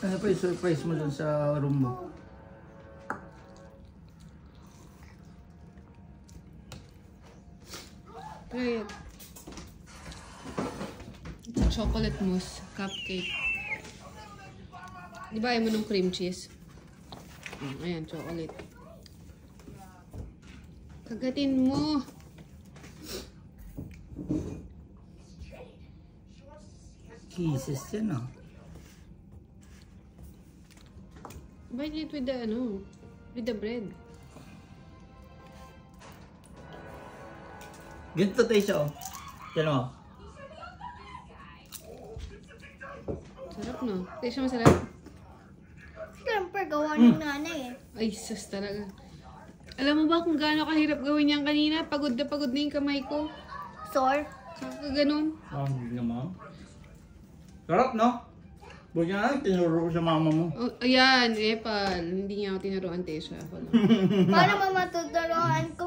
Ano pa yung surprise mo dun sa room mo? Try it. It's a chocolate mousse cupcake. Di ba ayaw mo ng cream cheese? Ayan, chocolate. Kagatin mo. Kisses yan ah. Bite it with the, with the bread. Ganito tayo siya oh. Yan o. Sarap no? Tayo siya masarap. Siyempre, gawa ng nanay eh. Ay, sus talaga. Alam mo ba kung gaano kahirap gawin yan kanina? Pagod na yung kamay ko. Sore. Kaka-ganon. Hindi naman. Sarap no? Buti nga lang, tinuro ko sa mama mo. Oh, ayan, Epal. Hindi niya ako tinuruan, Tesha. Ako lang. Paano mo matuturuan kung